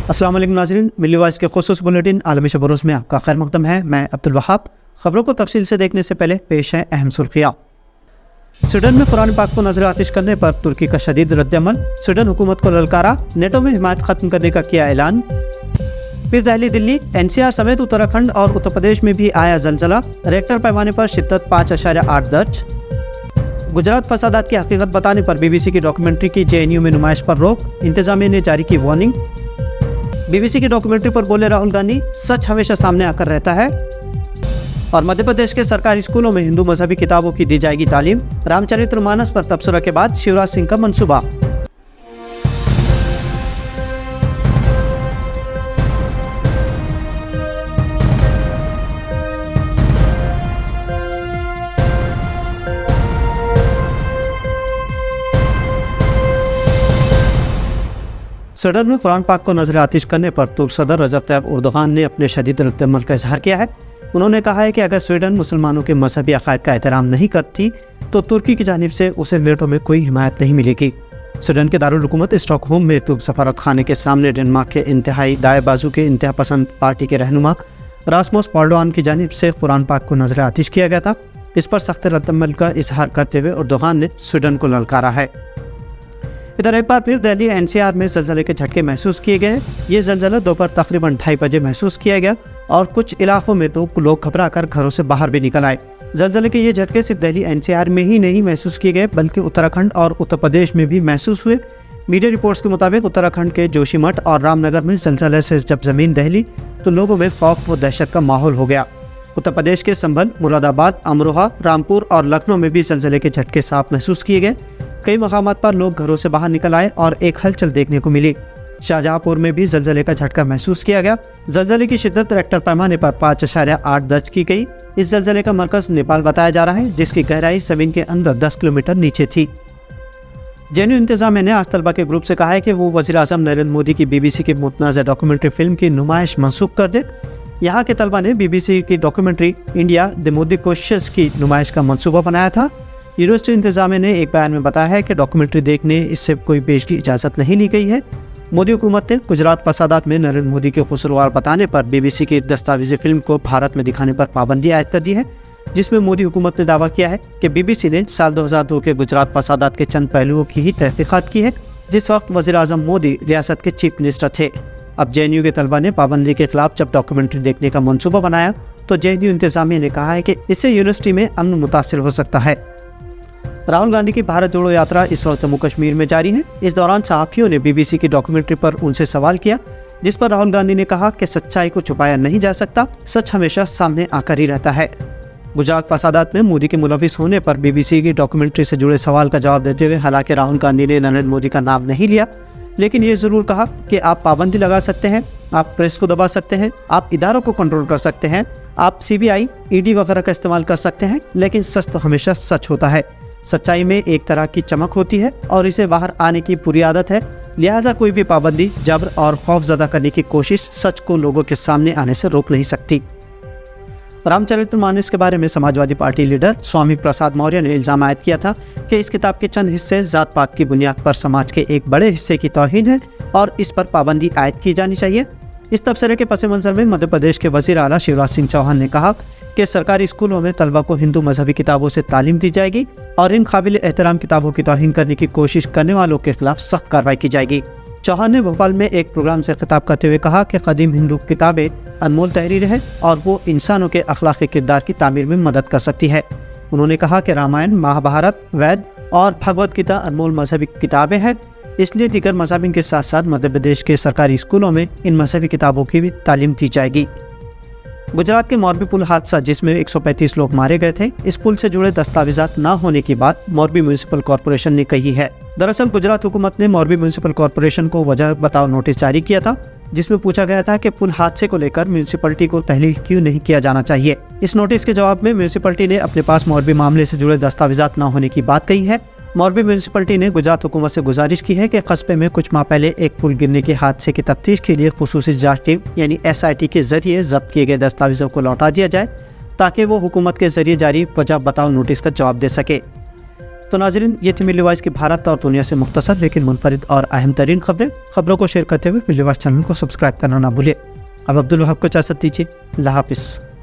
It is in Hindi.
अस्सलाम वालेकुम नाज़रीन, मिल्ली वॉइस के खुसूस बुलेटिन आलमी शबरोज़ में आपका खैर मक़दम है। मैं अब्दुल वहाब। खबरों को तफसील से देखने से पहले पेश है अहम सुर्खियाँ। स्वीडन में कुरान पाक को नजर आतिश करने पर तुर्की का शदीद रद्दअमल। स्वीडन हुकूमत को ललकारा। नेटो में हिमायत खत्म करने का किया ऐलान। फिर दिल्ली NCR समेत उत्तराखंड और उत्तर प्रदेश में भी आया जलजला। रेक्टर पैमाने पर शिद्दत 5.8 दर्ज। गुजरात फसादात की हकीकत बताने पर BBC की डॉक्यूमेंट्री की JNU में नुमाइश पर रोक। इंतजामिया ने जारी की वार्निंग। BBC की डॉक्यूमेंट्री पर बोले राहुल गांधी, सच हमेशा सामने आकर रहता है। और मध्य प्रदेश के सरकारी स्कूलों में हिंदू मजहबी किताबों की दी जाएगी तालीम। रामचरितमानस पर तबसरा के बाद शिवराज सिंह का मंसूबा। स्वीडन में कुरान पाक को नजर आतिश करने पर तुर्क सदर रजब तैयब एर्दोगान ने अपने शदीद रद्दअमल का इजहार किया है। उन्होंने कहा है कि अगर स्वीडन मुसलमानों के मजहबी अकायद का एहतराम नहीं करती तो तुर्की की जानिब से उसे नेटो में कोई हिमायत नहीं मिलेगी। स्वीडन के दारुल हुकूमत स्टॉकहोम में तुर्क सफारत खाने के सामने डेनमार्क के इंतहाई दाएं बाजू के इंतहा पसंद पार्टी के रहनुमा रासमुस पाल्डोआन की जानिब से कुरान पाक को नजर आतिश किया गया था। इस पर सख्त रद्दअमल का इजहार करते हुए एर्दोगान ने स्वीडन को ललकारा है। इधर एक बार फिर दिल्ली NCR में जलजले के झटके महसूस किए गए। ये जलजला दोपहर तकरीबन 2:30 बजे महसूस किया गया और कुछ इलाकों में तो लोग घबराकर घरों से बाहर भी निकल आए। जलजले के ये झटके सिर्फ दिल्ली NCR में ही नहीं महसूस किए गए बल्कि उत्तराखंड और उत्तर प्रदेश में भी महसूस हुए। मीडिया रिपोर्ट्स के मुताबिक उत्तराखंड के जोशीमठ और रामनगर में जलजले से जब जमीन दहली तो लोगों में खौफ व दहशत का माहौल हो गया। उत्तर प्रदेश के संभल, मुरादाबाद, अमरोहा, रामपुर और लखनऊ में भी जलजले के झटके साफ महसूस किए गए। कई मकामात पर लोग घरों से बाहर निकल आए और एक हलचल देखने को मिली। शाहजहांपुर में भी जलजले का झटका महसूस किया गया। जलजले की शिद्दत रेक्टर पैमाने पर 5.8 दर्ज की गई। इस जलजले का मरकज नेपाल बताया जा रहा है, जिसकी गहराई जमीन के अंदर 10 किलोमीटर नीचे थी। JNU इंतजामिया ने आज तलबा के ग्रुप से कहा है कि वो वज़ीर आज़म नरेंद्र मोदी की BBC की मुतनाज़ा डॉक्यूमेंट्री फिल्म की नुमाइश मनसूख कर दे। यहाँ के तलबा ने BBC की डॉक्यूमेंट्री इंडिया द मोदी कोशिश की नुमाइश का मनसूबा बनाया था। यूनिवर्सिटी इंतजामिया ने एक बयान में बताया है कि डॉक्यूमेंट्री देखने इससे कोई पेश की इजाज़त नहीं ली गई है। मोदी हुकूमत ने गुजरात फसादात में नरेंद्र मोदी के कसूरवार बताने पर BBC की दस्तावेजी फिल्म को भारत में दिखाने पर पाबंदी आयद कर दी है, जिसमें मोदी हुकूमत ने दावा किया है कि BBC ने साल 2002 के गुजरात फसादात के चंद पहलुओं की ही तहकीकात की है, जिस वक्त वज़ीर आज़म मोदी रियासत के चीफ मिनिस्टर थे। अब JNU के तलबा ने पाबंदी के खिलाफ जब डॉक्यूमेंट्री देखने का मनसूबा बनाया तो JNU इंतजामिया ने कहा है कि इससे यूनिवर्सिटी में अमन मुतासिर हो सकता है। राहुल गांधी की भारत जोड़ो यात्रा इस वक्त जम्मू कश्मीर में जारी है। इस दौरान सहाफ़ियों ने BBC की डॉक्यूमेंट्री पर उनसे सवाल किया, जिस पर राहुल गांधी ने कहा कि सच्चाई को छुपाया नहीं जा सकता, सच हमेशा सामने आकर ही रहता है। गुजरात फसादात में मोदी के मुलविस होने पर BBC की डॉक्यूमेंट्री से जुड़े सवाल का जवाब देते हुए हालांकि राहुल गांधी ने नरेंद्र मोदी का नाम नहीं लिया, लेकिन ये ज़रूर कहा कि आप पाबंदी लगा सकते हैं, आप प्रेस को दबा सकते हैं, आप इदारों को कंट्रोल कर सकते हैं, आप CBI, ED वगैरह का इस्तेमाल कर सकते हैं, लेकिन सच तो हमेशा सच होता है। सच्चाई में एक तरह की चमक होती है और इसे बाहर आने की पूरी आदत है। लिहाजा कोई भी पाबंदी, जबर और खौफजदा करने की कोशिश सच को लोगों के सामने आने से रोक नहीं सकती। रामचरितमानस के बारे में समाजवादी पार्टी लीडर स्वामी प्रसाद मौर्य ने इल्ज़ाम आयद किया था कि इस किताब के चंद हिस्से जात पात की बुनियाद पर समाज के एक बड़े हिस्से की तौहीन है और इस पर पाबंदी आयद की जानी चाहिए। इस तबसरे के पस मंज़र में मध्य प्रदेश के वज़ीर आला शिवराज सिंह चौहान ने कहा कि सरकारी स्कूलों में तलबा को हिंदू मजहबी किताबों से तालीम दी जाएगी और इन काबिल एहतराम किताबों की तौहीन करने की कोशिश करने वालों के खिलाफ सख्त कार्रवाई की जाएगी। चौहान ने भोपाल में एक प्रोग्राम से खिताब करते हुए कहा कि कदीम हिंदू किताबें अनमोल तहरीर है और वो इंसानों के अखलाकी किरदार की तामीर में मदद कर सकती है। उन्होंने कहा कि रामायण, महाभारत, वेद और भगवद गीता अनमोल मजहबी किताबें हैं, इसलिए दीगर मज़ाबिन के साथ साथ मध्य प्रदेश के सरकारी स्कूलों में इन मजहबी किताबों की भी तालीम दी जाएगी। गुजरात के मोरबी पुल हादसा, जिसमें 135 लोग मारे गए थे, इस पुल से जुड़े दस्तावेजात न होने की बात मोरबी म्यूनिसिपल कॉरपोरेशन ने कही है। दरअसल गुजरात हुकूमत ने मोरबी म्यूनिसिपल कॉरपोरेशन को वजह बताओ नोटिस जारी किया था, जिसमें पूछा गया था कि पुल हादसे को लेकर म्यूनिसिपलिटी को तहलील क्यों नहीं किया जाना चाहिए। इस नोटिस के जवाब में म्यूनिसिपलिटी ने अपने पास मोरबी मामले से जुड़े दस्तावेजात न होने की बात कही है। मोरबी म्यूनिसिपलिटी ने गुजरात हुकूमत से गुजारिश की है कि कस्बे में कुछ माह पहले एक पुल गिरने के हादसे की तफ्तीश के लिए खुसूसी जांच टीम यानी SIT के जरिए जब्त किए गए दस्तावेजों को लौटा दिया जाए, ताकि वो हुकूमत के जरिए जारी वजह बताओ नोटिस का जवाब दे सके। तो नाज़रीन, ये थी मिल्ली वॉइस की भारत और दुनिया से मुख्तसर लेकिन मुनफरिद और अहम तरीन खबरों को शेयर करते हुए मिल्ली वॉइस चैनल को सब्सक्राइब करना ना भूलिए। अब अब्दुल वहाब को इजाज़त दीजिए। अल्लाह हाफ़िज़।